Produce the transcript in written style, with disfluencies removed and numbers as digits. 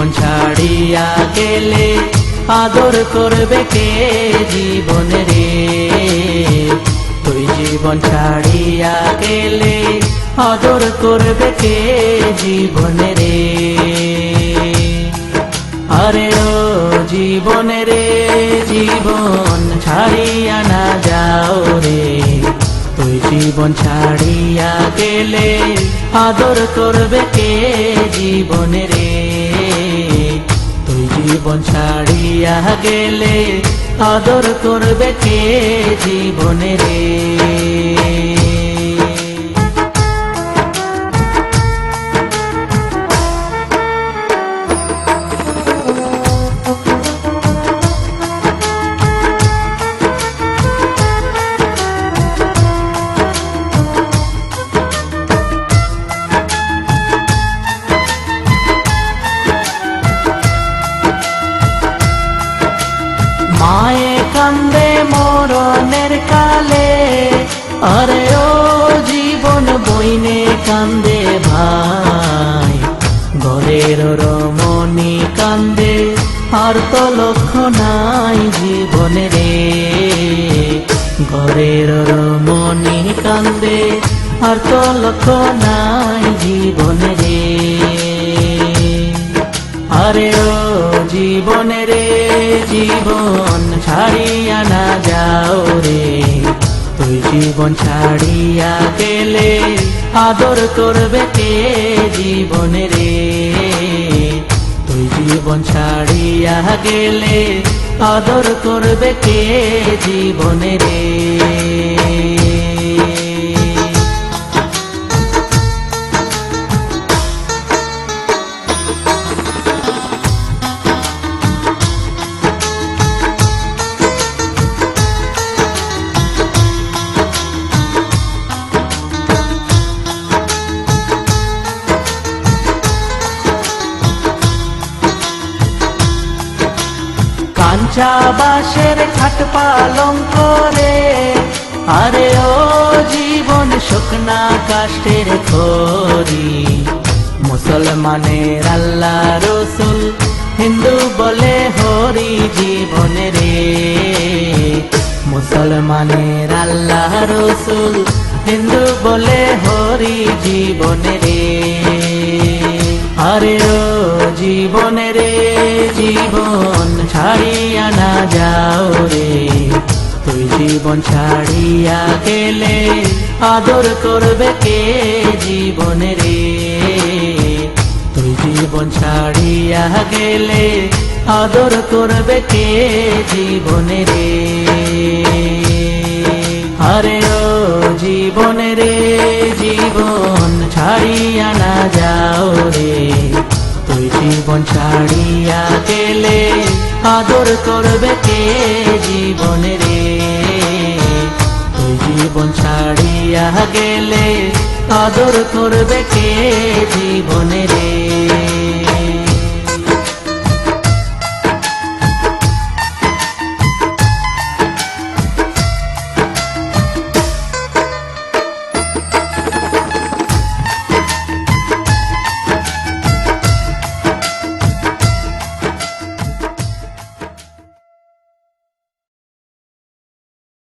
জীবন ছাড়িয়া গেলে আদর করবে কে জীবনে রে? তুই জীবন ছাড়িয়া গেলে আদর করবে কে জীবনে রে? আরে ও জীবনে রে, জীবন ছাড়িয়া না যাও রে। তুই জীবন ছাড়িয়া গেলে আদর করবে কে জীবনে রে? তুই জীবন ছাড়িয়া গেলে আদর করবে কে জীবনে রে? মায়ে কান্দে মরণের কালে, আরে ও জীবন বইনে কান্দে ভাই। ঘরের রমণী কান্দে, আর তো লক্ষ্য নাই জীবনে রে। ঘরের রমণী কান্দে, আর তো লক্ষ্য নাই জীবনে রে। আরে ও জীবনে রে, জীবন ছাড়িয়া না যাও রে। তুই জীবন ছাড়িয়া গেলে আদর করবে কে জীবনে রে? তুই জীবন ছাড়িয়া গেলে আদর করবে কে জীবনে রে? কাঞ্চা বাঁশের খাট পালং করে, আরে ও জীবন শুকনা কাষ্ঠের খড়ি। মুসলমানের আল্লাহ রসুল, হিন্দু বলে হরি জীবনে রে। মুসলমানের আল্লাহ রসুল, হিন্দু বলে হরি জীবনে রে। আরে ও জীবনে রে, জীবন ছাড়িয়া না যাও রে। তুই জীবন ছাড়িয়া গেলে আদর করবে কে জীবনে রে? তুই জীবন ছাড়িয়া গেলে আদর করবে কে জীবনে রে? আরে ও জীবনে রে, জীবন ছাড়িয়া না যাও রে। তুই জীবন ছাড়িয়া গেলে আদর করবে কে জীবনে রে? তুই জীবন ছাড়িয়া গেলে আদর করবে কে জীবনে রে?